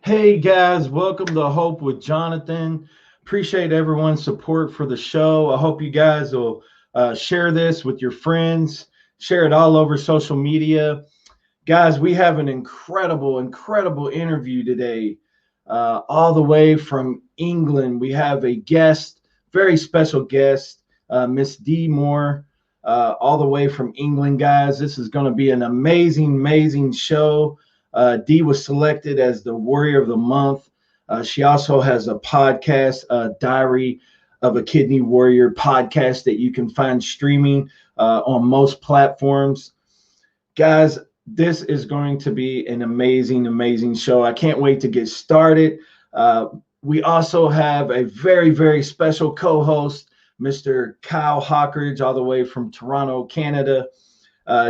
Hey guys, welcome to Hope with Jonathan. Appreciate everyone's support for the show. I hope you guys will share this with your friends, share it all over social media. Guys, we have an incredible interview today, all the way from England. We have a guest, very special guest, Miss Dee Moore, all the way from England, guys. This is going to be an amazing show. Dee was selected as the Warrior of the Month. She also has a podcast, Diary of a Kidney Warrior podcast that you can find streaming on most platforms. Guys, this is going to be an amazing show. I can't wait to get started. We also have a very special co-host, Mr. Kyle Hawkridge, all the way from Toronto, Canada,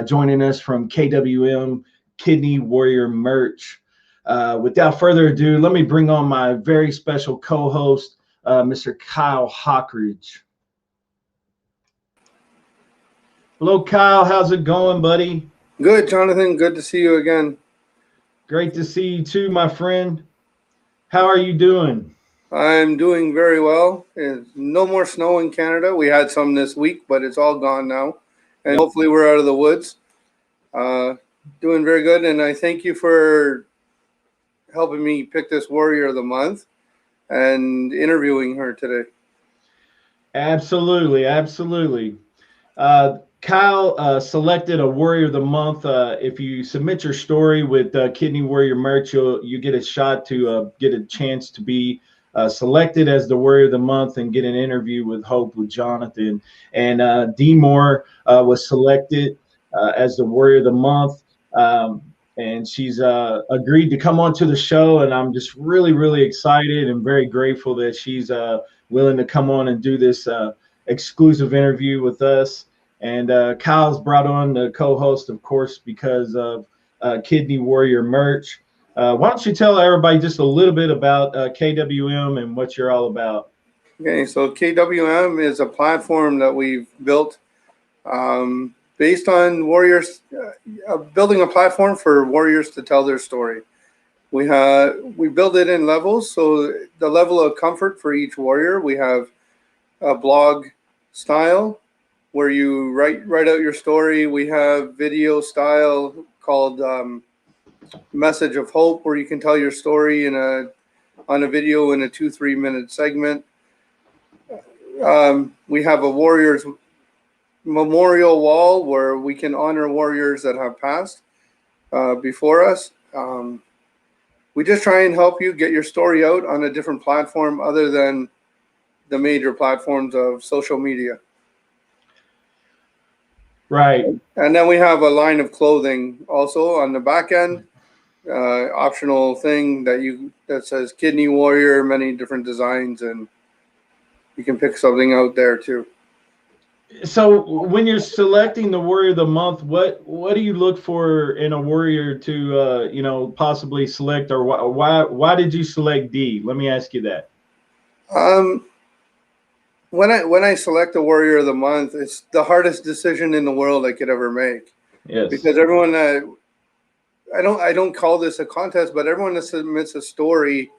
joining us from KWM Kidney Warrior merch. Without further ado, let me bring on my very special co-host, Mr. Kyle Hawkridge. Hello, Kyle. How's it going, buddy? Good, Jonathan. Good to see you again. Great to see you too, my friend. How are you doing? I'm doing very well. There's no more snow in Canada. We had some this week, but it's all gone now. And hopefully we're out of the woods. Doing very good. And I thank you for helping me pick this Warrior of the Month and interviewing her today. Absolutely. Kyle selected a Warrior of the Month. If you submit your story with Kidney Warrior merch, you get a shot to get a chance to be selected as the Warrior of the Month and get an interview with Hope with Jonathan. And Dee Moore was selected as the Warrior of the Month. And she's agreed to come on to the show. And I'm just really excited and very grateful that she's willing to come on and do this exclusive interview with us. And Kyle's brought on the co-host, of course, because of Kidney Warrior merch. Why don't you tell everybody just a little bit about KWM and what you're all about? Okay, so KWM is a platform that we've built based on warriors, building a platform for warriors to tell their story. We build it in levels, so the level of comfort for each warrior. We have a blog style where you write out your story. We have video style called Message of Hope, where you can tell your story on a video in a 2-3 minute segment. We have a Warriors Memorial Wall where we can honor warriors that have passed before us. We just try and help you get your story out on a different platform other than the major platforms of social media. Right. And then we have a line of clothing also on the back end, optional thing that says Kidney Warrior, many different designs, and you can pick something out there too. So when you're selecting the Warrior of the Month, what do you look for in a warrior to possibly select, or why did you select Dee? Let me ask you that. When I select a Warrior of the Month, it's the hardest decision in the world I could ever make. Yes. Because everyone I don't call this a contest, but everyone that submits a story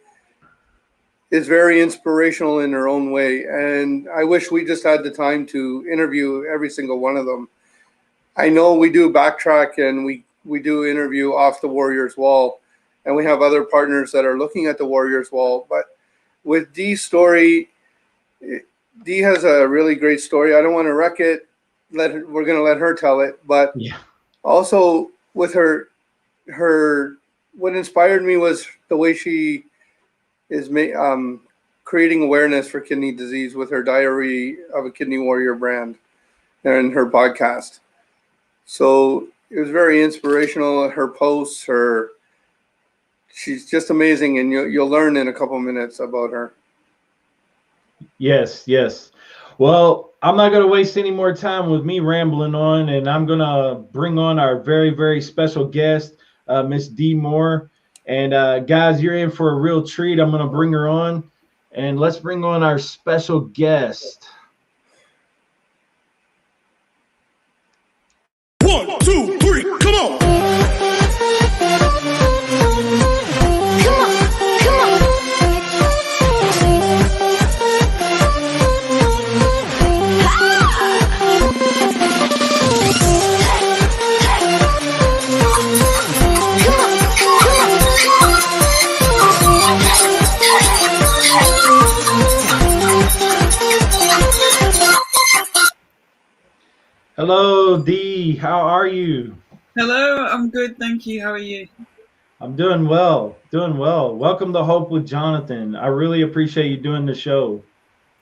is very inspirational in their own way. And I wish we just had the time to interview every single one of them. I know we do backtrack and we do interview off the Warriors Wall, and we have other partners that are looking at the Warriors Wall. But with Dee's story, Dee has a really great story. I don't want to wreck it. We're going to let her tell it. But Yeah. also with her, what inspired me was the way she is creating awareness for kidney disease with her Diary of a Kidney Warrior brand and her podcast. So it was very inspirational. Her posts, she's just amazing, and you'll learn in a couple minutes about her. Yes, yes. Well, I'm not going to waste any more time with me rambling on, and I'm going to bring on our very, very special guest, Miss Dee Moore. And guys, you're in for a real treat. I'm going to bring her on, and let's bring on our special guest. 1, 2, 3, come on! Hello, Dee. How are you? Hello, I'm good, thank you. How are you? I'm doing well, doing well. Welcome to Hope with Jonathan. I really appreciate you doing the show.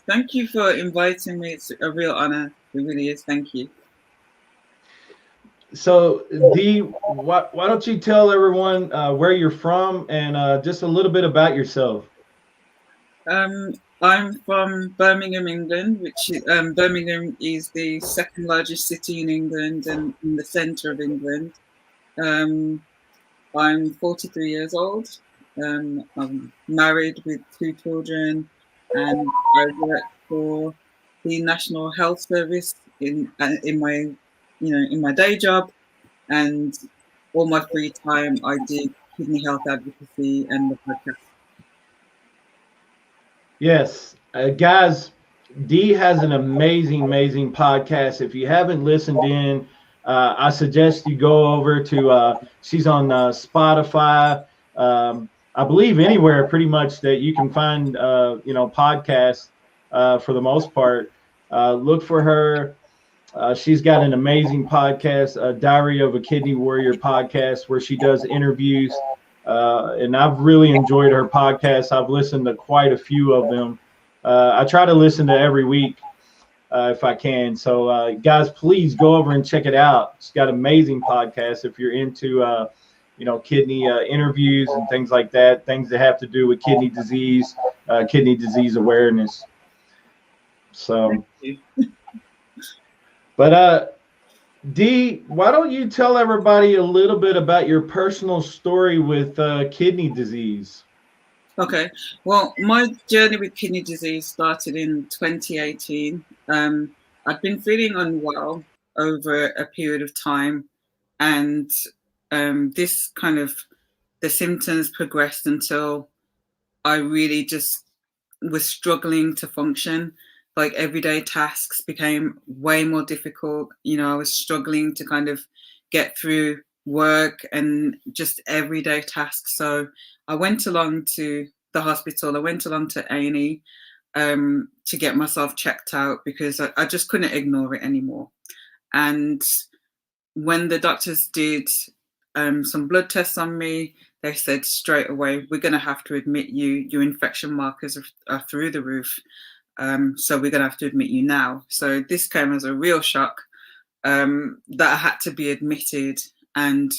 Thank you for inviting me. It's a real honor. It really is. Thank you. So, Dee, why don't you tell everyone where you're from and just a little bit about yourself? I'm from Birmingham, England, which Birmingham is the second largest city in England and in the centre of England. I'm 43 years old. I'm married with 2 children, and I work for the National Health Service in my day job, and all my free time I do kidney health advocacy and the podcast. Yes, guys, Dee has an amazing, amazing podcast. If you haven't listened in, I suggest you go over to, she's on Spotify, I believe anywhere pretty much that you can find, podcasts for the most part. Look for her. She's got an amazing podcast, Diary of a Kidney Warrior podcast, where she does interviews. And I've really enjoyed her podcast. I've listened to quite a few of them. I try to listen to every week if I can. So, guys, please go over and check it out. She's got amazing podcasts if you're into, kidney interviews and things like that, things that have to do with kidney disease awareness. So, but Dee, why don't you tell everybody a little bit about your personal story with kidney disease? Okay, well, my journey with kidney disease started in 2018. I'd been feeling unwell over a period of time, and the symptoms progressed until I really just was struggling to function. Like, everyday tasks became way more difficult. I was struggling to kind of get through work and just everyday tasks. So I went along to the hospital. I went along to A&E to get myself checked out because I just couldn't ignore it anymore. And when the doctors did some blood tests on me, they said straight away, we're going to have to admit you. Your infection markers are through the roof. So we're going to have to admit you now. So this came as a real shock that I had to be admitted. And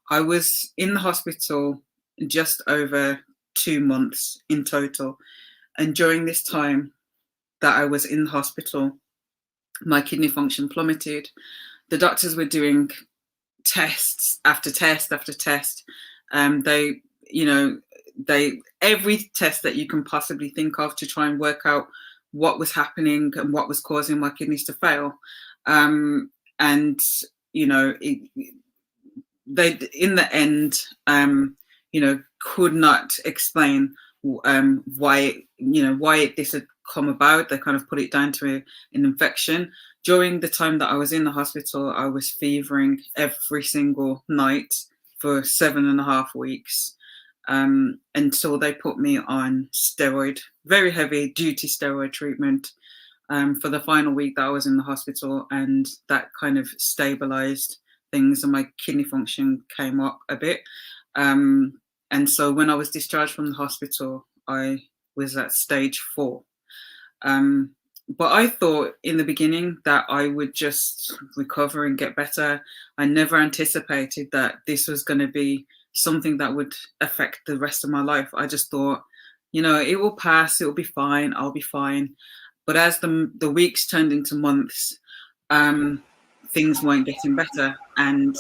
I was in the hospital just over 2 months in total. And during this time that I was in the hospital, my kidney function plummeted. The doctors were doing tests after test after test. They every test that you can possibly think of to try and work out what was happening and what was causing my kidneys to fail. They in the end, could not explain why this had come about. They kind of put it down to an infection. During the time that I was in the hospital, I was fevering every single night for 7.5 weeks, until they put me on very heavy duty steroid treatment, for the final week that I was in the hospital, and that kind of stabilized things and my kidney function came up a bit. And so when I was discharged from the hospital, I was at stage 4. But I thought in the beginning that I would just recover and get better. I never anticipated that this was going to be something that would affect the rest of my life. I just thought, it will pass, it will be fine, I'll be fine. But as the weeks turned into months, things weren't getting better. And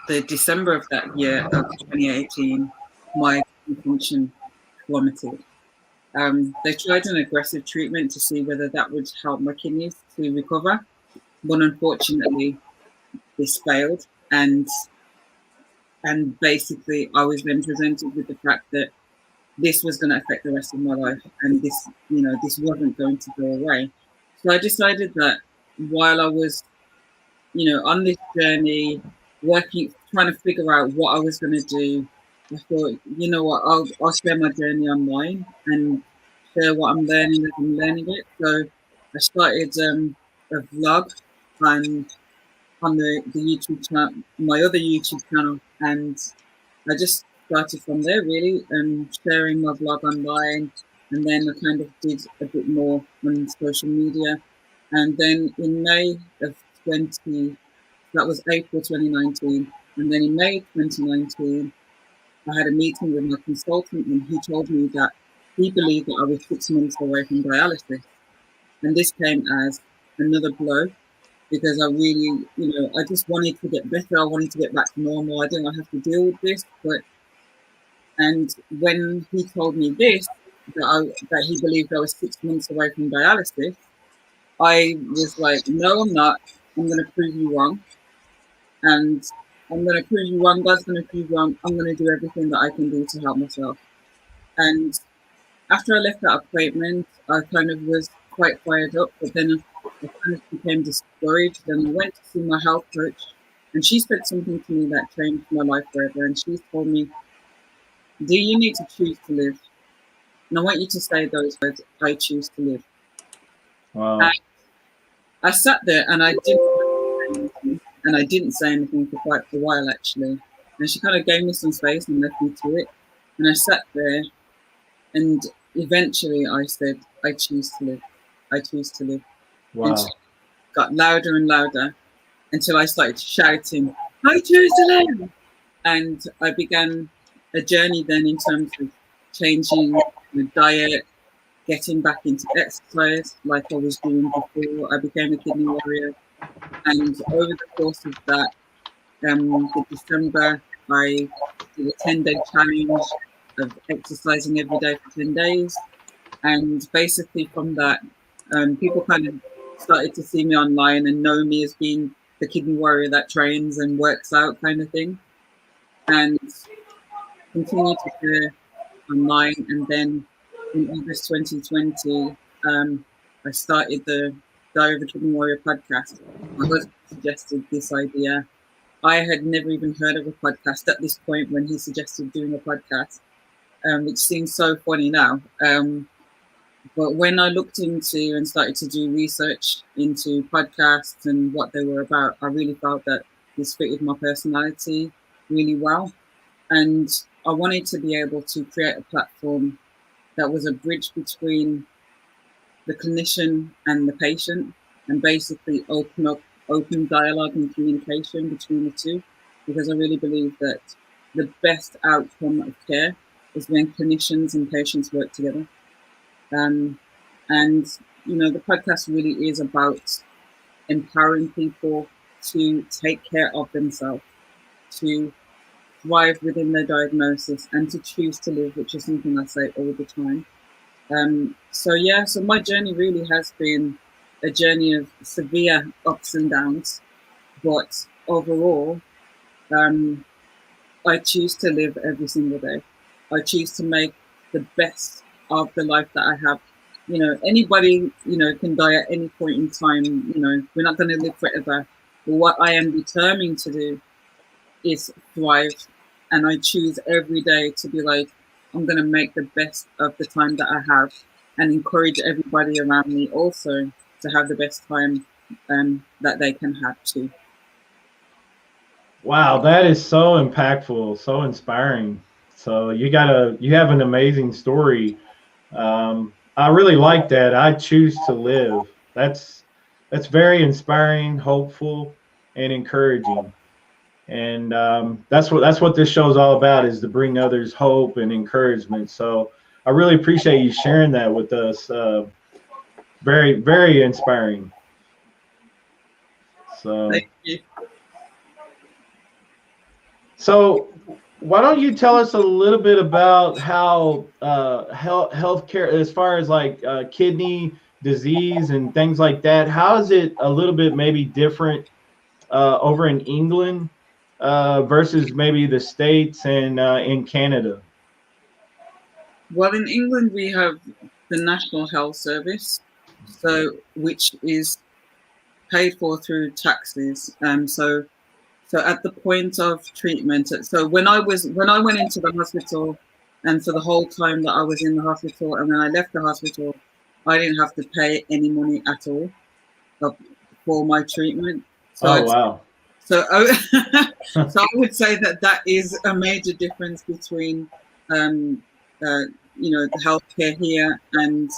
the December of that year, of 2018, my function plummeted. They tried an aggressive treatment to see whether that would help my kidneys to recover, but unfortunately, this failed. And basically, I was then presented with the fact that this was going to affect the rest of my life, and this wasn't going to go away. So I decided that while I was, on this journey, trying to figure out what I was going to do, I thought, you know what, I'll share my journey online and share what I'm learning as I'm learning it. So I started a vlog on the YouTube channel, my other YouTube channel, and I just started from there, really, sharing my vlog online, and then I kind of did a bit more on social media. And then in May of that was April 2019, and then in May 2019, I had a meeting with my consultant, and he told me that he believed that I was 6 months away from dialysis. And this came as another blow, because I really, I just wanted to get better. I wanted to get back to normal. I didn't have to deal with this. And when he told me this, that he believed I was 6 months away from dialysis, I was like, no, I'm not. I'm going to prove you wrong. And I'm going to prove you wrong. God's going to prove you wrong. I'm going to do everything that I can do to help myself. And after I left that appointment, I kind of was quite fired up, but then I kind of became discouraged. And I went to see my health coach, and she said something to me that changed my life forever. And she told me, do you need to choose to live? And I want you to say those words, I choose to live. Wow. And I sat there and I didn't say anything for quite a while, actually. And she kind of gave me some space and left me to it. And I sat there, and eventually I said, I choose to live. I choose to live. Wow. And she got louder and louder until I started shouting, I choose to live. And I began a journey then in terms of changing the diet, getting back into exercise like I was doing before I became a kidney warrior. And over the course of that, in December, I did a 10-day challenge of exercising every day for 10 days. And basically from that, people kind of started to see me online and know me as being the kidney warrior that trains and works out kind of thing. And continued to share online. And then in August 2020, I started the Diary of a Kidney Warrior podcast. My husband suggested this idea. I had never even heard of a podcast at this point when he suggested doing a podcast, which seems so funny now. But when I looked into and started to do research into podcasts and what they were about, I really felt that this fitted my personality really well. And I wanted to be able to create a platform that was a bridge between the clinician and the patient, and basically open dialogue and communication between the two, because I really believe that the best outcome of care is when clinicians and patients work together. And the podcast really is about empowering people to take care of themselves, to thrive within their diagnosis, and to choose to live, which is something I say all the time. So my journey really has been a journey of severe ups and downs, but overall, I choose to live every single day. I choose to make the best of the life that I have. You know, anybody, you know, can die at any point in time. You know, we're not going to live forever. But what I am determined to do is thrive. And I choose every day to be like, I'm going to make the best of the time that I have, and encourage everybody around me also to have the best time that they can have too. Wow, that is so impactful, so inspiring. So you have an amazing story. I really like that. I choose to live. That's very inspiring, hopeful, and encouraging. And that's what this show is all about, is to bring others hope and encouragement. So I really appreciate you sharing that with us. Very, very inspiring. So. Thank you. So, why don't you tell us a little bit about how healthcare, as far as like kidney disease and things like that, how is it a little bit maybe different over in England versus maybe the States and in Canada? Well, in England, we have the National Health Service, so which is paid for through taxes. So at the point of treatment, so when I went into the hospital, and for the whole time that I was in the hospital, and when I left the hospital, I didn't have to pay any money at all for my treatment. So Wow. So so I would say that is a major difference between you know, the healthcare here and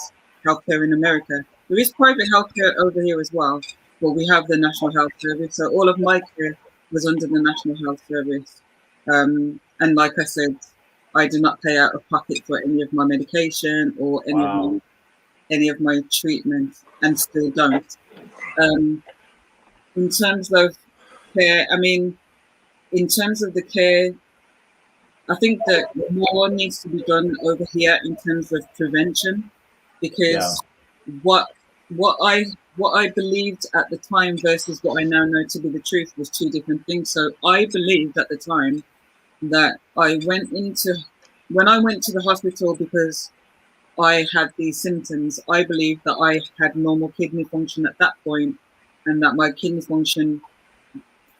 healthcare in America. There is private healthcare over here as well, but we have the National Health Service. So all of my care was under the National Health Service. And like I said, I do not pay out of pocket for any of my medication or any of my treatment, and still don't. In terms of care, I mean, in terms of the care, I think that more needs to be done over here in terms of prevention, because what I believed at the time versus what I now know to be the truth was two different things. So I believed at the time that when I went to the hospital because I had these symptoms, I believed that I had normal kidney function at that point, and that my kidney function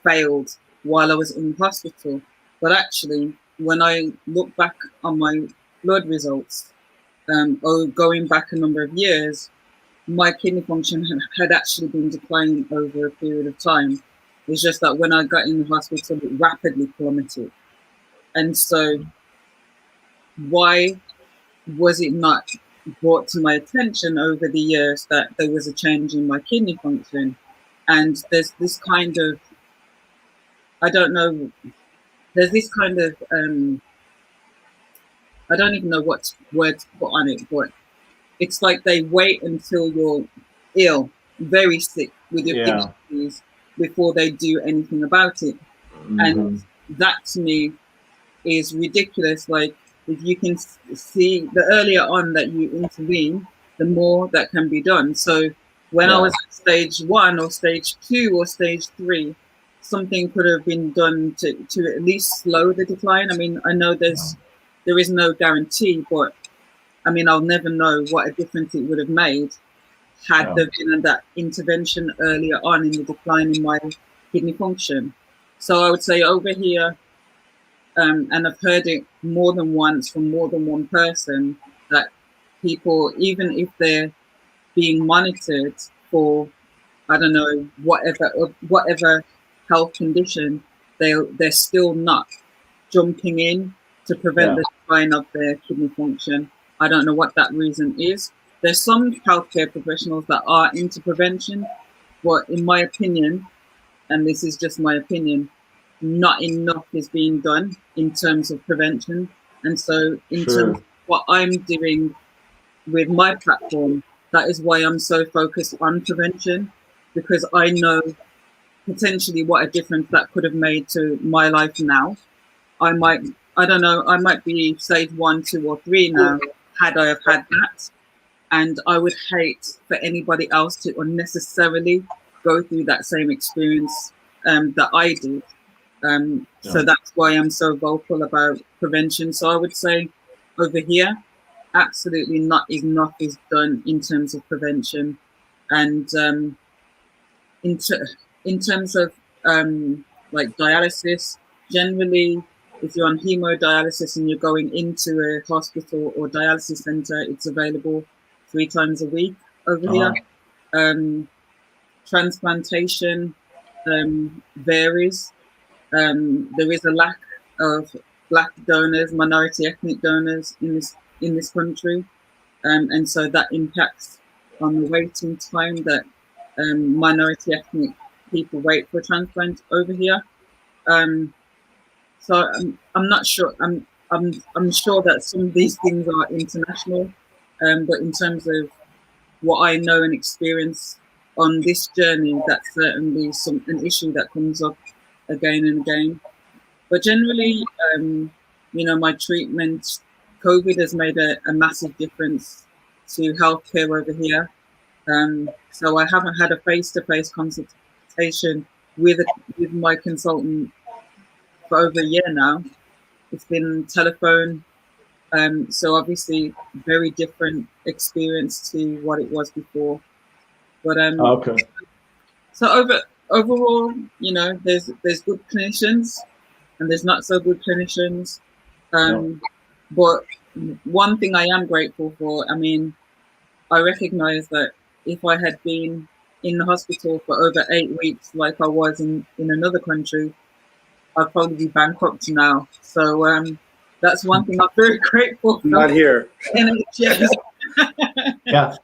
failed while I was in the hospital. But actually, when I look back on my blood results, going back a number of years, my kidney function had actually been declining over a period of time. It's just that when I got in the hospital, it rapidly plummeted. And so why was it not brought to my attention over the years that there was a change in my kidney function? And there's this kind of, I don't know, there's this kind of, I don't even know what word to put on it, but it's like they wait until you're ill, very sick with your kidney disease before they do anything about it. Mm-hmm. And that to me is ridiculous. Like, if you can see, the earlier on that you intervene, the more that can be done. So when I was at stage 1 or stage 2 or stage 3, something could have been done to at least slow the decline. I mean, I know there is no guarantee, but I mean, I'll never know what a difference it would have made had there been that intervention earlier on in the decline in my kidney function. So I would say over here, and I've heard it more than once from more than one person, that people, even if they're being monitored for, I don't know, whatever health condition, they're still not jumping in to prevent the decline of their kidney function. I don't know what that reason is. There's some healthcare professionals that are into prevention, but in my opinion, and this is just my opinion, not enough is being done in terms of prevention. And so in terms of what I'm doing with my platform, that is why I'm so focused on prevention, because I know potentially what a difference that could have made to my life now. I don't know, I might be stage 1, 2, or 3 now, had I have had that. And I would hate for anybody else to unnecessarily go through that same experience that I did. So that's why I'm so vocal about prevention. So I would say over here, absolutely not enough is done in terms of prevention, and in terms of like dialysis, generally, if you're on hemodialysis and you're going into a hospital or dialysis center, it's available 3 times a week over here. Transplantation varies. There is a lack of Black donors, minority ethnic donors in this country, and so that impacts on the waiting time that minority ethnic people wait for transplant over here. So I'm not sure. I'm sure that some of these things are international, but in terms of what I know and experience on this journey, that's certainly an issue that comes up again and again. But generally, my treatment, COVID has made a massive difference to healthcare over here. So I haven't had a face-to-face consultation with my consultant for over a year now. It's been telephone. So obviously very different experience to what it was before. But Okay. so overall, there's good clinicians and there's not so good clinicians. But one thing I am grateful for, I recognize that if I had been in the hospital for over 8 weeks, like I was in another country, I'd probably be bankrupt now. So that's one thing I'm very grateful for. Not here. NHS. Yeah.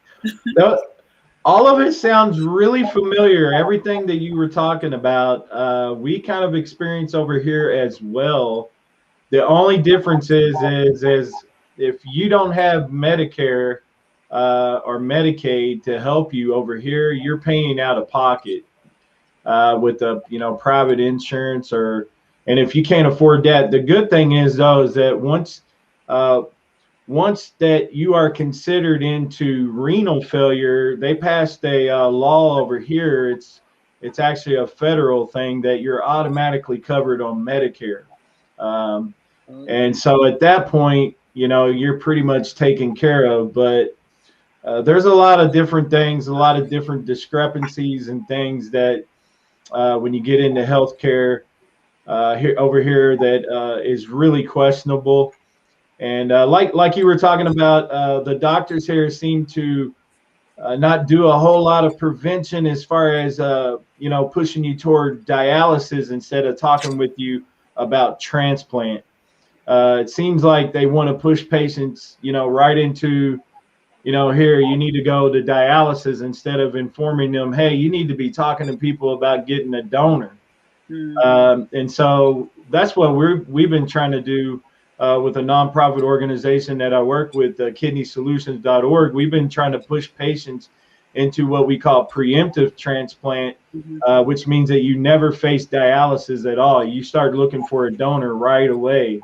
All of it sounds really familiar. Everything that you were talking about, we kind of experience over here as well. The only difference is if you don't have Medicare or Medicaid to help you over here, you're paying out of pocket with the private insurance and if you can't afford that, the good thing is though is that once that you are considered into renal failure, they passed a law over here. It's actually a federal thing that you're automatically covered on Medicare. And so at that point, you're pretty much taken care of. But there's a lot of different things, a lot of different discrepancies and things that when you get into healthcare over here that is really questionable. And like you were talking about, the doctors here seem to not do a whole lot of prevention as far as pushing you toward dialysis instead of talking with you about transplant. It seems like they want to push patients, right into, here you need to go to dialysis instead of informing them, hey, you need to be talking to people about getting a donor. And so that's what we've been trying to do. With a nonprofit organization that I work with, kidneysolutions.org, we've been trying to push patients into what we call preemptive transplant, which means that you never face dialysis at all. You start looking for a donor right away.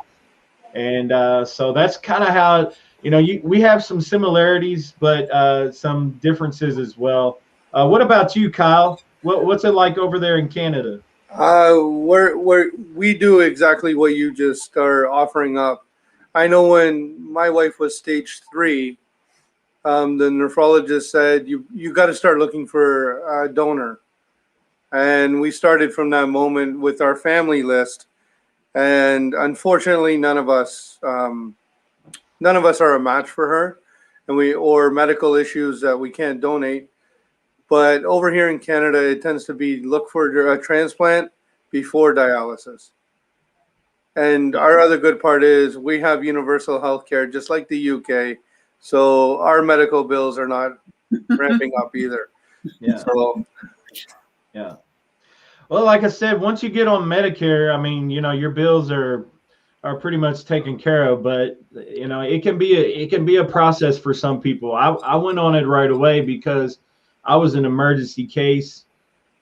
And so that's kind of how, we have some similarities, but some differences as well. What about you, Kyle? What's it like over there in Canada? We do exactly what you just are offering up. I know when my wife was stage 3, the nephrologist said you got to start looking for a donor, and we started from that moment with our family list. And unfortunately, none of us are a match for her, or medical issues that we can't donate. But over here in Canada, it tends to be look for a transplant before dialysis. And our other good part is we have universal health care, just like the UK. So our medical bills are not ramping up either. Yeah. So, yeah. Well, like I said, once you get on Medicare, your bills are pretty much taken care of. But it can be a process for some people. I went on it right away because I was an emergency case.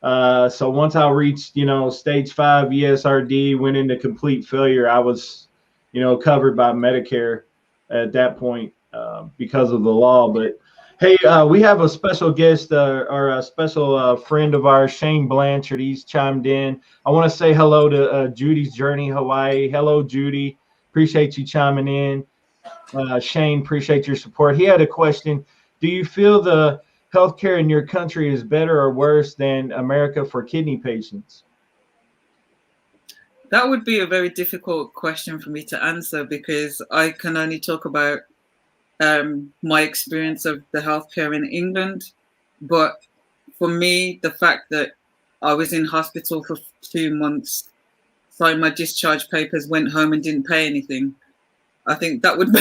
So once I reached, stage 5 ESRD, went into complete failure, I was, covered by Medicare at that point because of the law. But hey, we have a special guest or a special friend of ours, Shane Blanchard. He's chimed in. I want to say hello to Judy's Journey Hawaii. Hello, Judy. Appreciate you chiming in. Shane, appreciate your support. He had a question. Do you feel the healthcare in your country is better or worse than America for kidney patients? That would be a very difficult question for me to answer because I can only talk about my experience of the healthcare in England. But for me, the fact that I was in hospital for 2 months, signed my discharge papers, went home and didn't pay anything, I think that would be,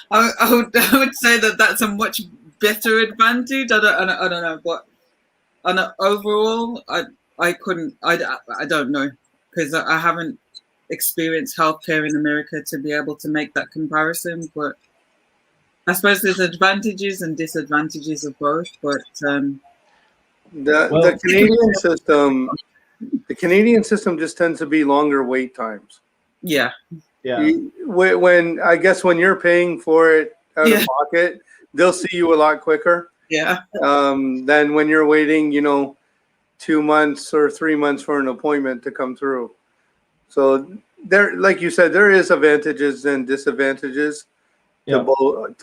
I would say that that's a much better advantage. I don't know, but on an overall, I don't know because I haven't experienced healthcare in America to be able to make that comparison. But I suppose there's advantages and disadvantages of both. But The Canadian system just tends to be longer wait times. yeah. Yeah. When I guess when you're paying for it out of pocket, they'll see you a lot quicker. Yeah. Than when you're waiting, 2 months or 3 months for an appointment to come through. So there, like you said, there is advantages and disadvantages to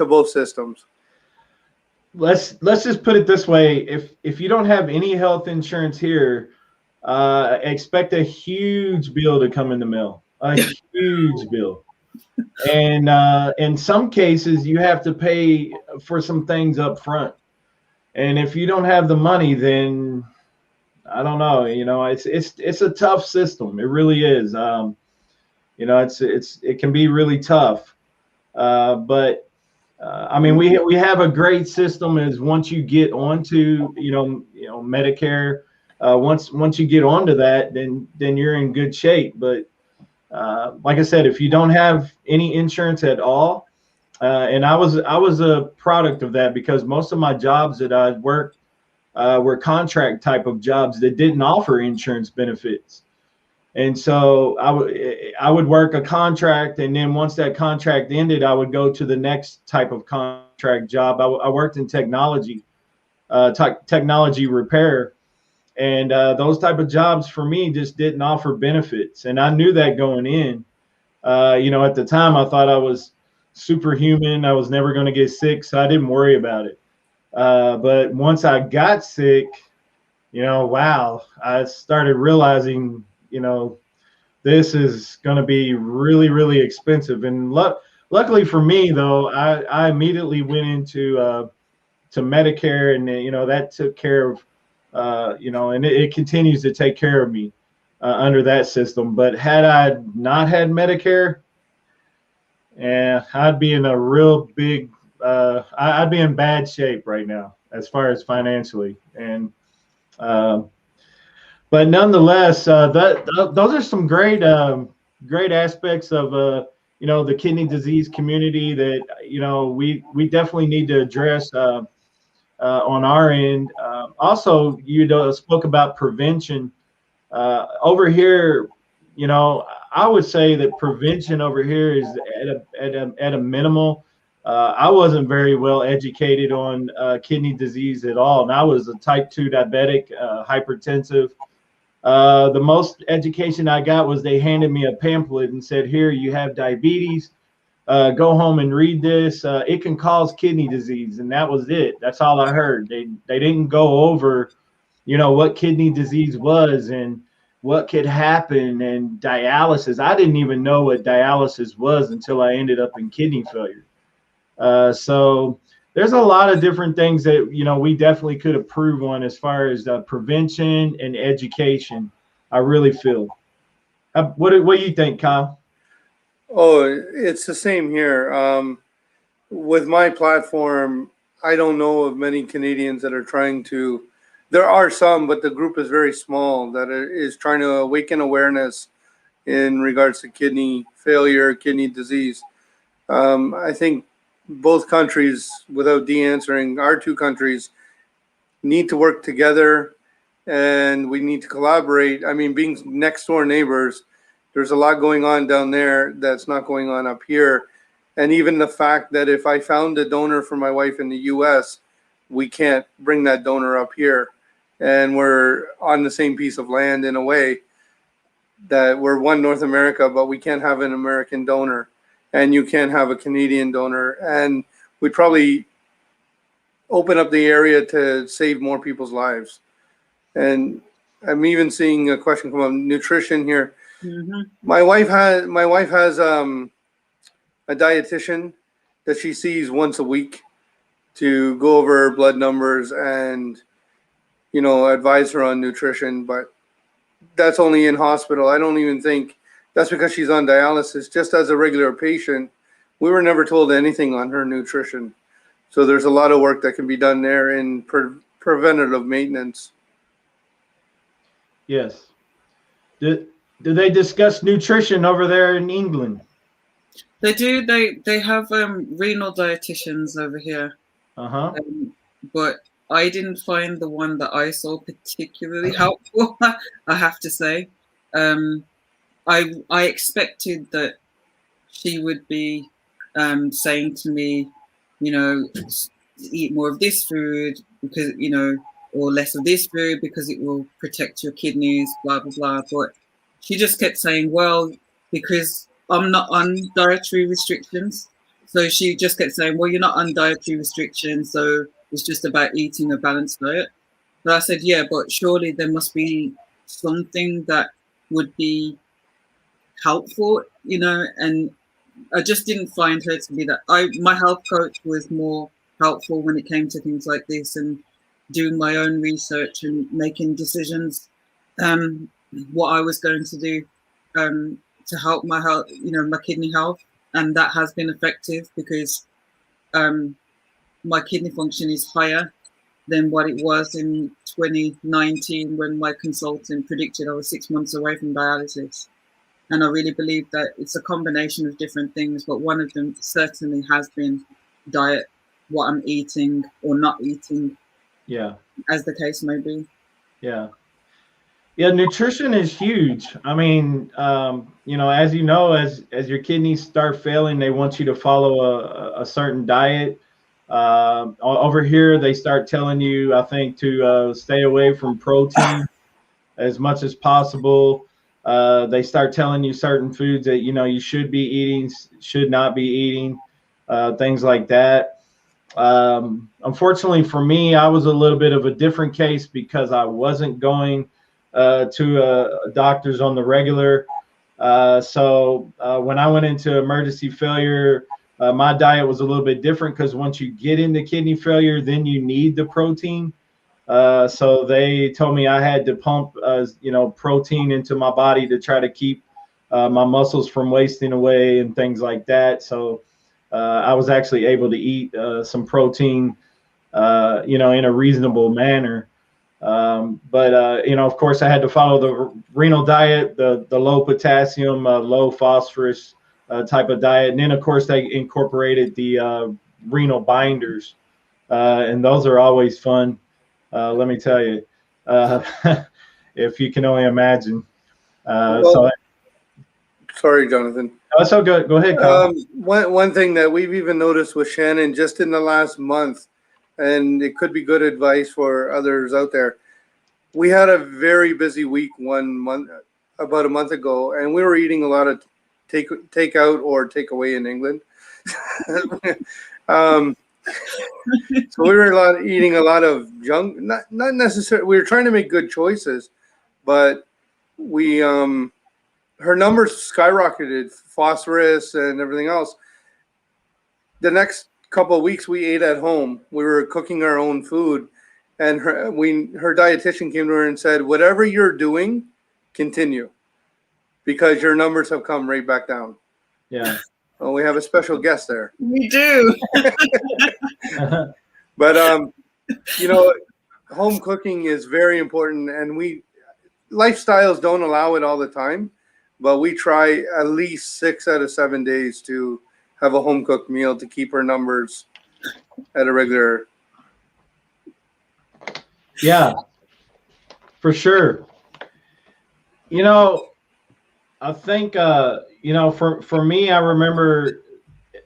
both systems. Let's just put it this way: if you don't have any health insurance here, expect a huge bill to come in the mail. A huge bill. And in some cases, you have to pay for some things up front. And if you don't have the money, then I don't know. It's a tough system. It really is. It can be really tough. But I mean, we have a great system. Is once you get onto Medicare, once you get onto that, then you're in good shape. But like I said, if you don't have any insurance at all, and I was a product of that because most of my jobs that I worked were contract type of jobs that didn't offer insurance benefits. And so I would work a contract, and then once that contract ended, I would go to the next type of contract job. I worked in technology repair. And those type of jobs for me just didn't offer benefits. And I knew that going in. At the time, I thought I was superhuman. I was never going to get sick, so I didn't worry about it. But once I got sick, wow, I started realizing, this is going to be really, really expensive. And luckily for me, though, I immediately went into to Medicare, and that took care of. And it continues to take care of me under that system. But had I not had Medicare, I'd be in a real big, I'd be in bad shape right now as far as financially. And but nonetheless, those are some great aspects of the kidney disease community that we definitely need to address. On our end. Also, you spoke about prevention. Over here, I would say that prevention over here is at a minimal. I wasn't very well educated on kidney disease at all, and I was a type 2 diabetic, hypertensive. The most education I got was they handed me a pamphlet and said, "Here, you have diabetes. Go home and read this. It can cause kidney disease," and that was it. That's all I heard. They didn't go over, what kidney disease was and what could happen and dialysis. I didn't even know what dialysis was until I ended up in kidney failure. So there's a lot of different things that we definitely could improve on as far as prevention and education. I really feel. What do you think, Kyle? Oh, it's the same here. With my platform, I don't know of many Canadians that are trying to. There are some, but the group is very small that is trying to awaken awareness in regards to kidney failure, kidney disease. I think both countries, without answering, our two countries need to work together, and we need to collaborate. I mean, being next door neighbors, there's a lot going on down there that's not going on up here. And even the fact that if I found a donor for my wife in the US, we can't bring that donor up here. And we're on the same piece of land in a way that we're one North America, but we can't have an American donor. and you can't have a Canadian donor. And we'd probably open up the area to save more people's lives. And I'm even seeing a question come up, nutrition here. Mm-hmm. My wife has a dietitian that she sees once a week to go over blood numbers and, you know, advise her on nutrition. But that's only in hospital. I don't even think that's because she's on dialysis. Just as a regular patient, we were never told anything on her nutrition. So there's a lot of work that can be done there in preventative maintenance. Yes. Do they discuss nutrition over there in England? They do. They have renal dietitians over here. Uh-huh. But I didn't find the one that I saw particularly helpful, I have to say. I expected that she would be saying to me, you know, eat more of this food because, you know, or less of this food because it will protect your kidneys, blah, blah, blah. But she just kept saying, well, because I'm not on dietary restrictions. So she just kept saying, well, you're not on dietary restrictions, so it's just about eating a balanced diet. But I said, yeah, but surely there must be something that would be helpful, you know, and I just didn't find her to be that. My health coach was more helpful when it came to things like this and doing my own research and making decisions, what I was going to do to help my health, you know, my kidney health. And that has been effective because my kidney function is higher than what it was in 2019 when my consultant predicted I was 6 months away from dialysis. And I really believe that it's a combination of different things, but one of them certainly has been diet, what I'm eating or not eating, Yeah, as the case may be. yeah. Yeah, nutrition is huge. I mean, you know, as your kidneys start failing, they want you to follow a certain diet. Over here, they start telling you, I think, to stay away from protein as much as possible. They start telling you certain foods that, you know, you should be eating, should not be eating, things like that. Unfortunately for me, I was a little bit of a different case because I wasn't going to doctors on the regular. So when I went into emergency failure, my diet was a little bit different because once you get into kidney failure, then you need the protein. So they told me I had to pump, you know, protein into my body to try to keep my muscles from wasting away and things like that. So I was actually able to eat some protein, you know, in a reasonable manner. But you know, of course, I had to follow the renal diet, the low potassium, low phosphorus type of diet. And then, of course, they incorporated the renal binders. And those are always fun. Let me tell you, if you can only imagine. Sorry, Jonathan. That's so good. Go ahead, Kyle. One thing that we've even noticed with Shannon just in the last month, and it could be good advice for others out there. We had a very busy week about a month ago, and we were eating a lot of takeout or takeaway in England. So we were eating a lot of junk. Not necessarily. We were trying to make good choices, but we her numbers skyrocketed, phosphorus and everything else. The next couple of weeks we ate at home. We were cooking our own food, and her dietitian came to her and said, whatever you're doing, continue, because your numbers have come right back down. Yeah. Well, we have a special guest there. We do. But you know, home cooking is very important, and lifestyles don't allow it all the time, but we try at least 6 out of 7 days to have a home cooked meal to keep our numbers at a regular. Yeah, for sure. You know, I think, you know, for me, I remember,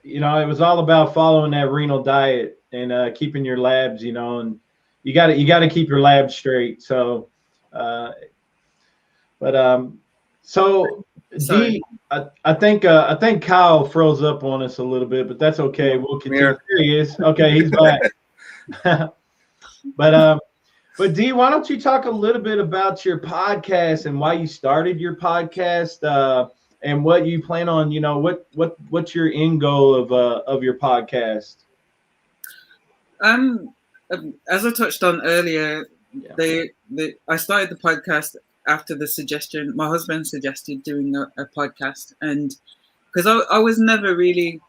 you know, it was all about following that renal diet and keeping your labs, you know, and you got to keep your labs straight. So, so So D, I think Kyle froze up on us a little bit, but that's okay. We'll continue. Here. There he is. Okay, he's back. But D, why don't you talk a little bit about your podcast and why you started your podcast, and what you plan on? You know, what's your end goal of your podcast? As I touched on earlier, Yeah. I started the podcast after the suggestion. My husband suggested doing a podcast, and because I was never really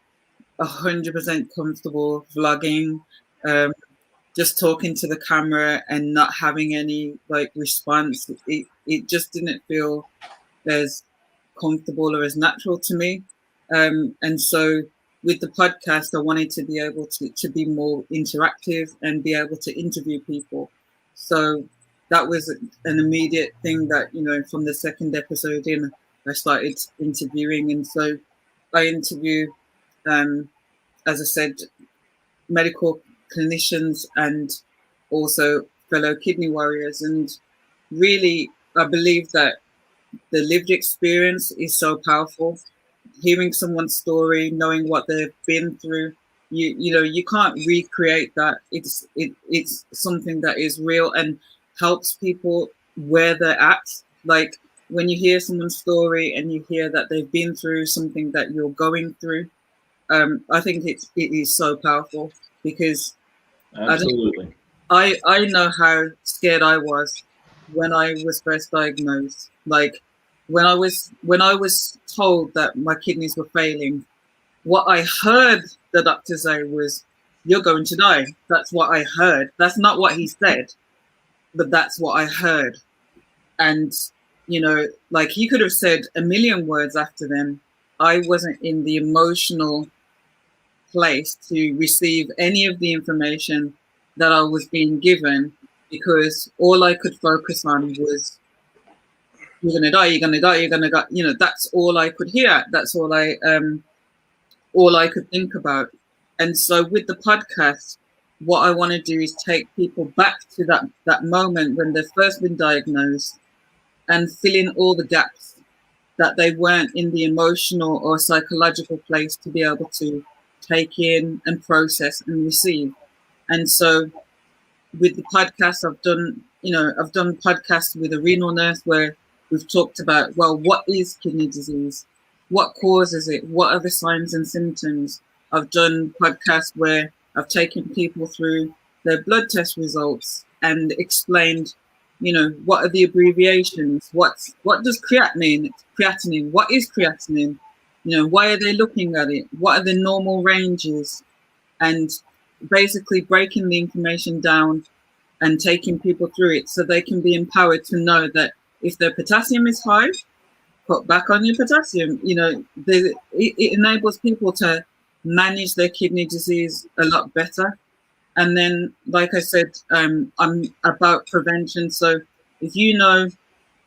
100% comfortable vlogging, just talking to the camera and not having any like response. It just didn't feel as comfortable or as natural to me. And so with the podcast, I wanted to be able to be more interactive and be able to interview people. So that was an immediate thing that, you know, from the second episode in, I started interviewing. And so I interview, as I said, medical clinicians and also fellow kidney warriors. And really, I believe that the lived experience is so powerful. Hearing someone's story, knowing what they've been through, you know, you can't recreate that. It's something that is real and helps people where they're at. Like when you hear someone's story and you hear that they've been through something that you're going through, I think it is so powerful because Absolutely. I know how scared I was when I was first diagnosed. Like when I was told that my kidneys were failing, what I heard the doctor say was, "You're going to die." That's what I heard. That's not what he said, but that's what I heard. And you know, like he could have said a million words after them. I wasn't in the emotional place to receive any of the information that I was being given because all I could focus on was you're gonna die, you're gonna die, you're gonna die. You know, that's all I could hear. That's all I could think about. And so with the podcast, what I want to do is take people back to that moment when they've first been diagnosed and fill in all the gaps that they weren't in the emotional or psychological place to be able to take in and process and receive. And so with the podcast, I've done podcasts with a renal nurse where we've talked about, well, what is kidney disease? What causes it? What are the signs and symptoms? I've done podcasts where I've taken people through their blood test results and explained, you know, what are the abbreviations? What does creatinine? What is creatinine? You know, why are they looking at it? What are the normal ranges? And basically breaking the information down and taking people through it so they can be empowered to know that if their potassium is high, cut back on your potassium. You know, it enables people to manage their kidney disease a lot better. And then, like I said, I'm about prevention. So if you know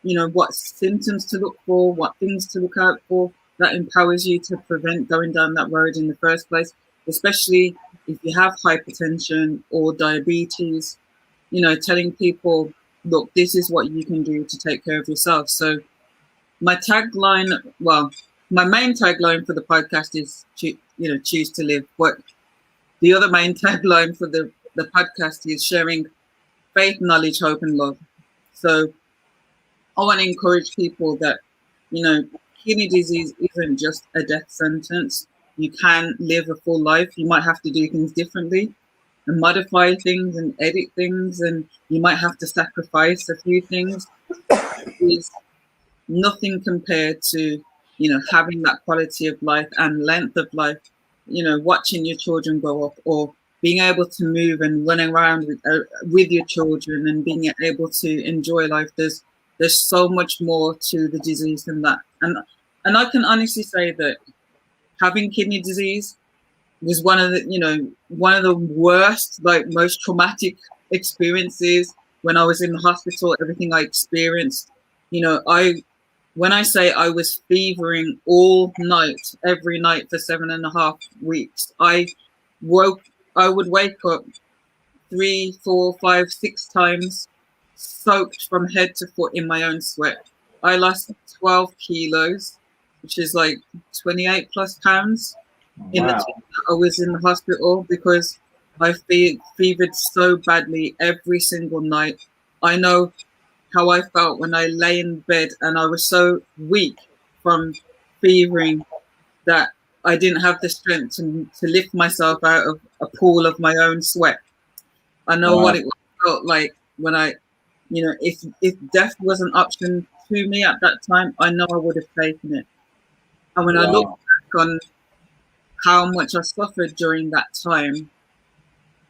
what symptoms to look for, what things to look out for, that empowers you to prevent going down that road in the first place, especially if you have hypertension or diabetes, you know, telling people, look, this is what you can do to take care of yourself. So my tagline, well, my main tagline for the podcast is, choose to live. But the other main tagline for the podcast is sharing faith, knowledge, hope, and love. So I want to encourage people that, you know, kidney disease isn't just a death sentence. You can live a full life. You might have to do things differently and modify things and edit things, and you might have to sacrifice a few things. It's nothing compared to, you know, having that quality of life and length of life, you know, watching your children grow up or being able to move and run around with your children and being able to enjoy life. There's so much more to the disease than that. And I can honestly say that having kidney disease was one of the worst, like most traumatic experiences when I was in the hospital. Everything I experienced, you know, when I say I was fevering all night, every night for 7.5 weeks, I would wake up 3, 4, 5, 6 times, soaked from head to foot in my own sweat. I lost 12 kilos. which is like 28 plus pounds in the Wow. time that I was in the hospital, because I fevered so badly every single night. I know how I felt when I lay in bed and I was so weak from fevering that I didn't have the strength to lift myself out of a pool of my own sweat. I know what Wow. it felt like when I, if death was an option to me at that time, I know I would have taken it. And when I look Wow. back on how much I suffered during that time,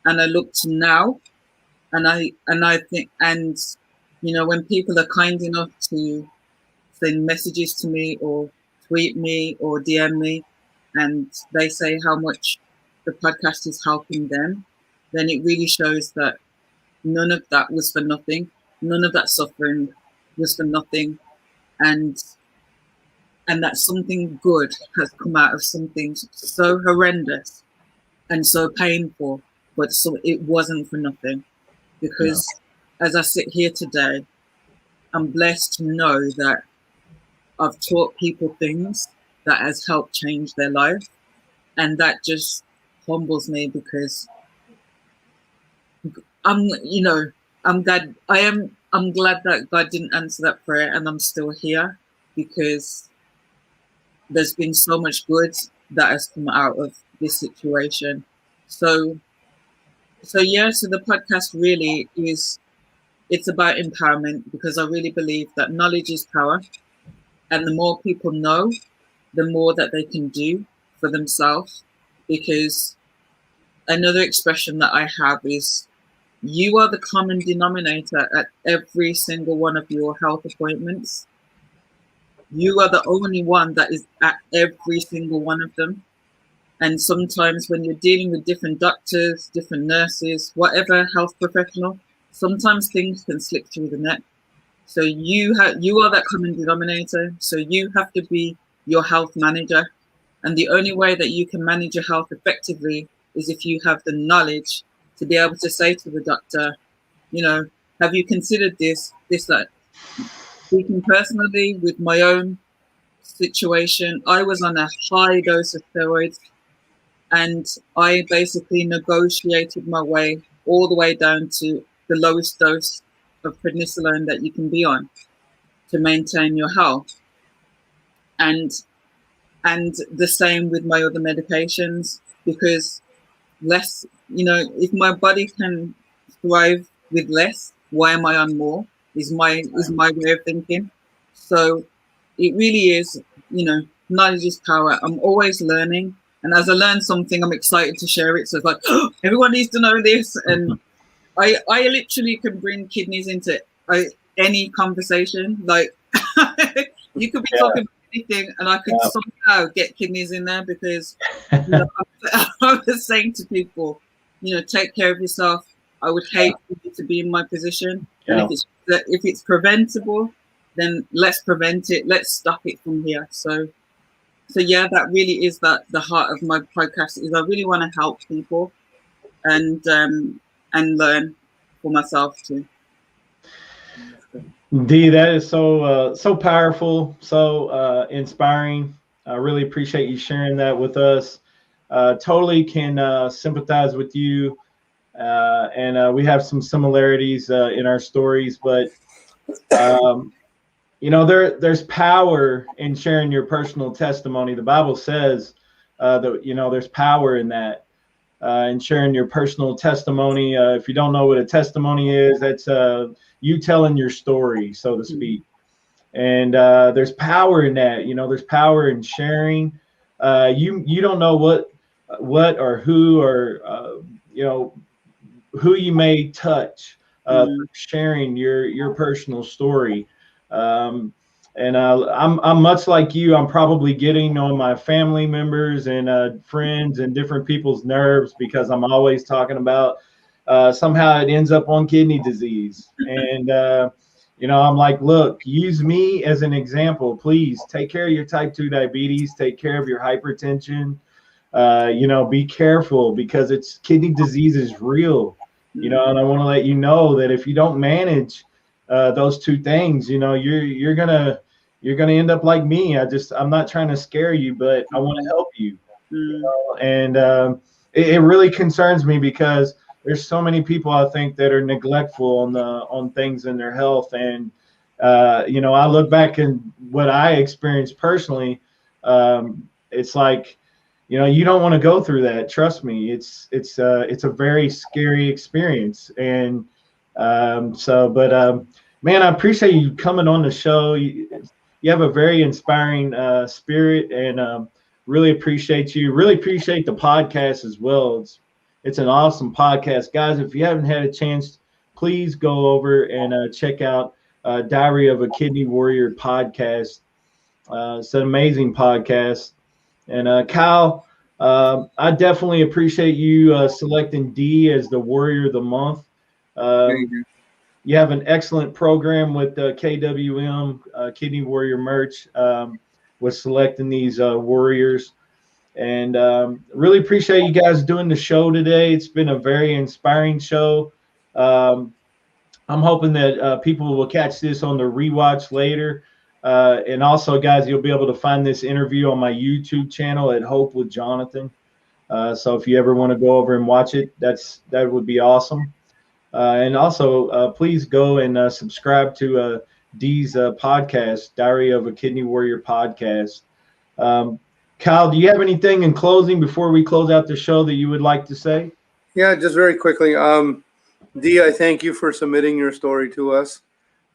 and I look to now, and I think, and when people are kind enough to send messages to me or tweet me or DM me, and they say how much the podcast is helping them, then it really shows that none of that was for nothing. None of that suffering was for nothing, and that something good has come out of something so horrendous and so painful, but so it wasn't for nothing. Because as I sit here today, I'm blessed to know that I've taught people things that has helped change their life, and that just humbles me, because I'm glad that God didn't answer that prayer and I'm still here, because there's been so much good that has come out of this situation. So the podcast really is, it's about empowerment, because I really believe that knowledge is power, and the more people know, the more that they can do for themselves. Because another expression that I have is, you are the common denominator at every single one of your health appointments. You are the only one that is at every single one of them. And sometimes when you're dealing with different doctors, different nurses, whatever health professional, sometimes things can slip through the net. So you are that common denominator. So you have to be your health manager. And the only way that you can manage your health effectively is if you have the knowledge to be able to say to the doctor, have you considered this, that? Speaking personally with my own situation, I was on a high dose of steroids, and I basically negotiated my way all the way down to the lowest dose of prednisolone that you can be on to maintain your health. And the same with my other medications, because less, if my body can thrive with less, why am I on more? Is my way of thinking. So it really is, knowledge is power. I'm always learning, and as I learn something, I'm excited to share it. So it's like, oh, everyone needs to know this, and I literally can bring kidneys into any conversation. Like you could be talking about anything, and I could somehow get kidneys in there, because I was saying to people, take care of yourself. I would hate for you to be in my position. And if it's preventable, then let's prevent it. Let's stop it from here. So yeah, that really is the heart of my podcast. Is I really want to help people and learn for myself too. D, that is so powerful, so inspiring. I really appreciate you sharing that with us. Totally can sympathize with you, and we have some similarities in our stories. But there's power in sharing your personal testimony. The Bible says that there's power in that, in sharing your personal testimony. If you don't know what a testimony is, that's you telling your story, so to speak. And there's power in that. There's power in sharing. You don't know what or who or who you may touch sharing your personal story. And I'm much like you. I'm probably getting on my family members and friends and different people's nerves, because I'm always talking about somehow it ends up on kidney disease. And I'm like, look, use me as an example. Please take care of your type 2 diabetes. Take care of your hypertension. Be careful, because kidney disease is real. And I want to let you know that if you don't manage those two things, you're gonna you're going to end up like me. I'm not trying to scare you, but I want to help you. And it really concerns me because there's so many people I think that are neglectful on things in their health. And I look back and what I experienced personally. It's like, you don't want to go through that. Trust me, it's a very scary experience. And man, I appreciate you coming on the show. You have a very inspiring spirit, and really appreciate you. Really appreciate the podcast as well. It's an awesome podcast, guys. If you haven't had a chance, please go over and check out Diary of a Kidney Warrior podcast. It's an amazing podcast. And Kyle, I definitely appreciate you selecting D as the Warrior of the Month. You have an excellent program with KWM, Kidney Warrior merch, with selecting these warriors. And really appreciate you guys doing the show today. It's been a very inspiring show. I'm hoping that people will catch this on the rewatch later. And also, guys, you'll be able to find this interview on my YouTube channel at Hope with Jonathan. So if you ever want to go over and watch it, that would be awesome. And also, please go and subscribe to Dee's podcast, Diary of a Kidney Warrior podcast. Kyle, do you have anything in closing before we close out the show that you would like to say? Yeah, just very quickly. Dee, I thank you for submitting your story to us.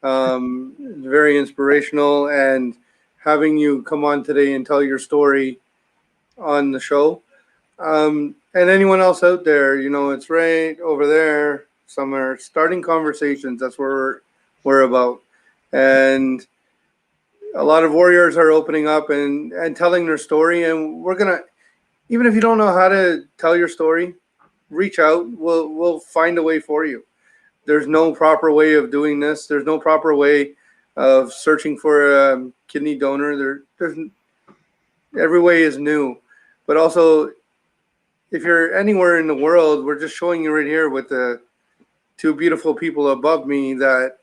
Very inspirational, and having you come on today and tell your story on the show. And anyone else out there, it's right over there somewhere. Starting conversations, that's where we're about. And a lot of warriors are opening up and telling their story. And we're going to, even if you don't know how to tell your story, reach out. We'll find a way for you. There's no proper way of doing this. There's no proper way of searching for a kidney donor. Every way is new. But also, if you're anywhere in the world, we're just showing you right here with the two beautiful people above me that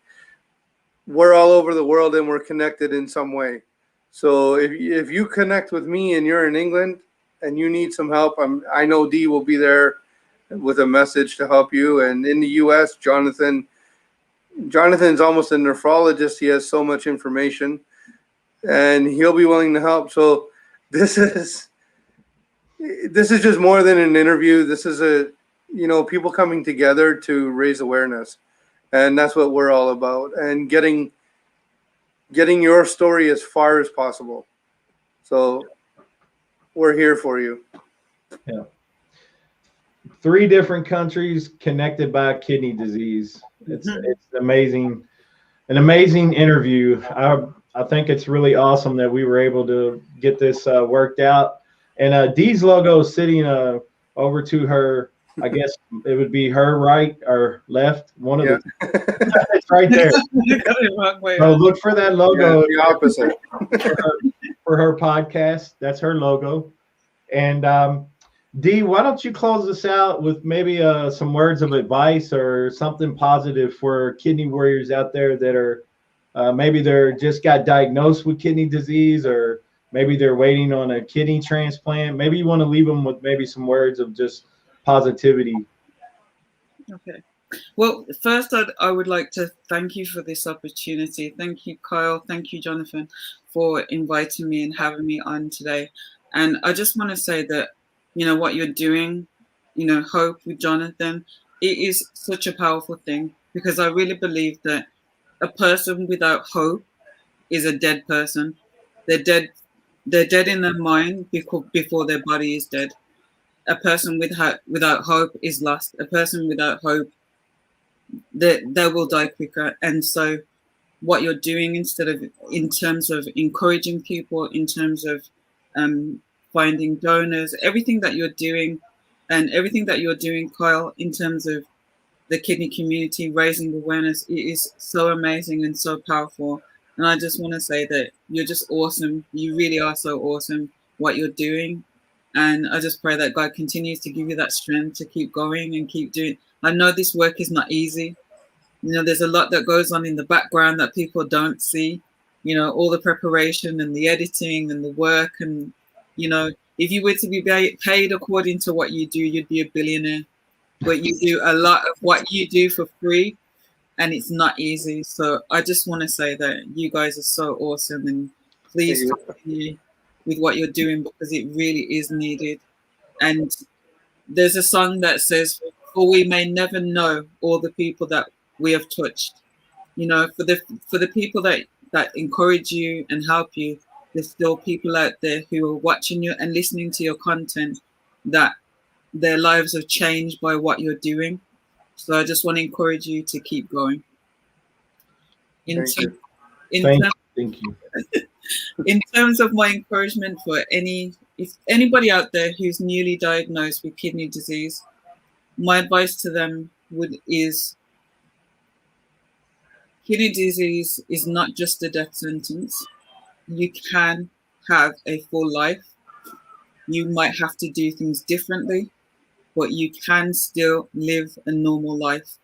we're all over the world and we're connected in some way. So if you connect with me and you're in England and you need some help, I know Dee will be there with a message to help you. And in the U.S., Jonathan's almost a nephrologist. He has so much information, and he'll be willing to help. So this is just more than an interview. This is people coming together to raise awareness, and that's what we're all about. And getting your story as far as possible. So we're here for you. Yeah. 3 different countries connected by kidney disease. It's amazing, an amazing interview. I think it's really awesome that we were able to get this worked out. And Dee's logo is sitting over to her. I guess it would be her right or left. One of the it's right there. So look for that logo. The opposite for her podcast. That's her logo. And Dee, why don't you close us out with maybe some words of advice or something positive for kidney warriors out there that are maybe they're just got diagnosed with kidney disease, or maybe they're waiting on a kidney transplant. Maybe you want to leave them with maybe some words of just positivity. Okay. Well, first, I would like to thank you for this opportunity. Thank you, Kyle. Thank you, Jonathan, for inviting me and having me on today. And I just want to say that, what you're doing, Hope with Jonathan, it is such a powerful thing, because I really believe that a person without hope is a dead person. They're dead in their mind before their body is dead. A person without hope is lost. A person without hope, they will die quicker. And so what you're doing, in terms of encouraging people, in terms of finding donors, everything that you're doing, Kyle, in terms of the kidney community, raising awareness, it is so amazing and so powerful. And I just want to say that you're just awesome. You really are so awesome what you're doing. And I just pray that God continues to give you that strength to keep going and keep doing. I know this work is not easy. There's a lot that goes on in the background that people don't see. all the preparation and the editing and the work. And, if you were to be paid according to what you do, you'd be a billionaire. But you do a lot of what you do for free, and it's not easy. So I just want to say that you guys are so awesome, and please continue with what you're doing, because it really is needed. And there's a song that says, "For we may never know all the people that we have touched." For the people that encourage you and help you, there's still people out there who are watching you and listening to your content that their lives have changed by what you're doing. So I just want to encourage you to keep going. Thank you. In terms of my encouragement for if anybody out there who's newly diagnosed with kidney disease, my advice to them is kidney disease is not just a death sentence. You can have a full life. You might have to do things differently, but you can still live a normal life.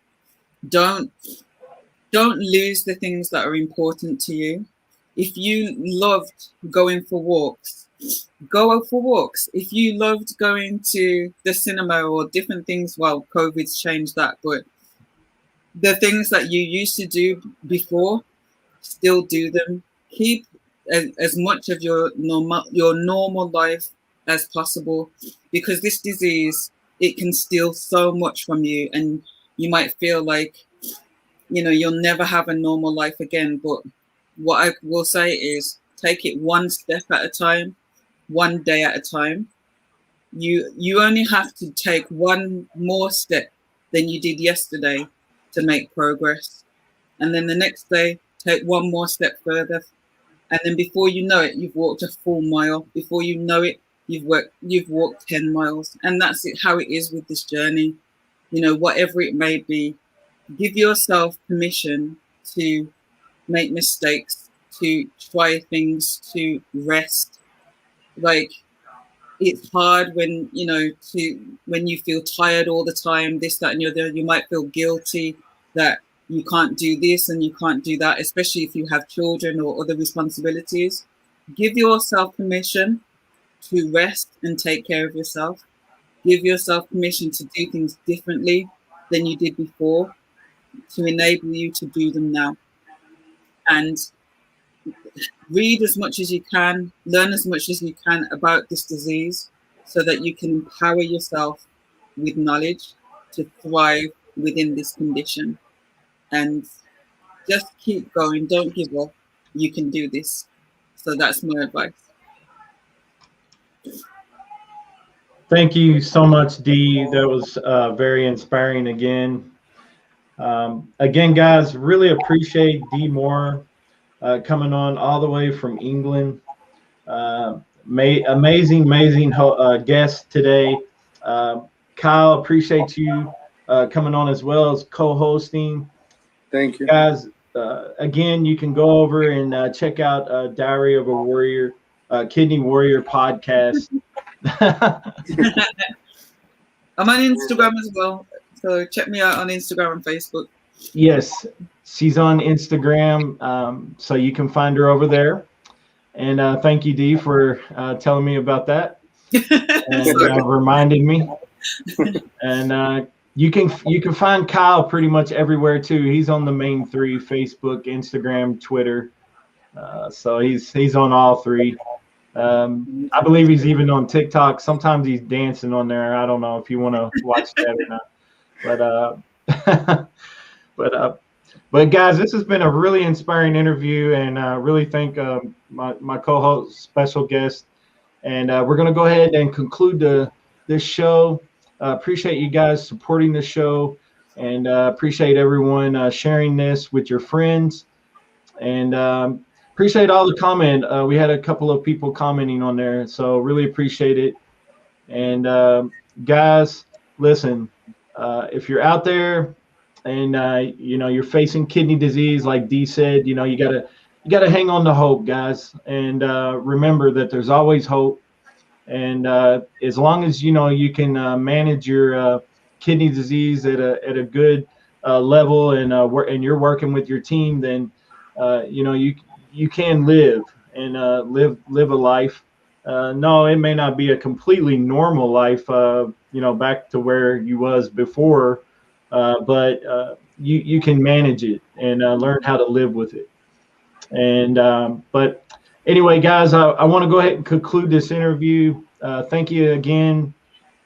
Don't lose the things that are important to you. If you loved going for walks, go out for walks. If you loved going to the cinema or different things, well, COVID's changed that, but the things that you used to do before, still do them. Keep as much of your normal life as possible, because this disease, it can steal so much from you, and you might feel like you'll never have a normal life again. But what I will say is, take it one step at a time, one day at a time. You only have to take one more step than you did yesterday to make progress, and then the next day take one more step further, and then before you know it, you've walked a full mile. Before you know it, you've walked 10 miles. And that's how it is with this journey. Whatever it may be, give yourself permission to make mistakes, to try things, to rest. Like, it's hard when you feel tired all the time, this, that, and the other. You might feel guilty that you can't do this and you can't do that, especially if you have children or other responsibilities. Give yourself permission to rest and take care of yourself. Give yourself permission to do things differently than you did before, to enable you to do them now. And read as much as you can, learn as much as you can about this disease, so that you can empower yourself with knowledge to thrive within this condition. And just keep going, don't give up. You can do this. So that's my advice. Thank you so much, Dee. That was very inspiring again. Again, guys, really appreciate Dee Moore coming on all the way from England. Amazing guest today. Kyle, appreciate you coming on as well as co-hosting. Thank you. Guys, again, you can go over and check out Diary of a Warrior, Kidney Warrior podcast. I'm on Instagram as well, so check me out on Instagram and Facebook. Yes, she's on Instagram, so you can find her over there. And thank you, Dee, for telling me about that and reminding me. And you can find Kyle pretty much everywhere too. He's on the main three: Facebook, Instagram, Twitter. So he's on all three. I believe he's even on TikTok. Sometimes he's dancing on there. I don't know if you want to watch that or not. But guys, this has been a really inspiring interview, and really thank my co-host, special guest. And we're going to go ahead and conclude this show. Appreciate you guys supporting the show, and appreciate everyone sharing this with your friends. And appreciate all the comment. We had a couple of people commenting on there, so really appreciate it. And guys, listen, if you're out there and you're facing kidney disease, like Dee said, you gotta hang on to hope, guys. And remember that there's always hope. And as long as you can manage your kidney disease at a good level, and you're working with your team, then you can live and live a life. No, it may not be a completely normal life, back to where you was before, but you can manage it and learn how to live with it. And but anyway, guys, I want to go ahead and conclude this interview. Thank you again.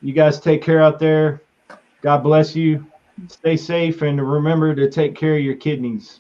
You guys take care out there. God bless you. Stay safe, and remember to take care of your kidneys.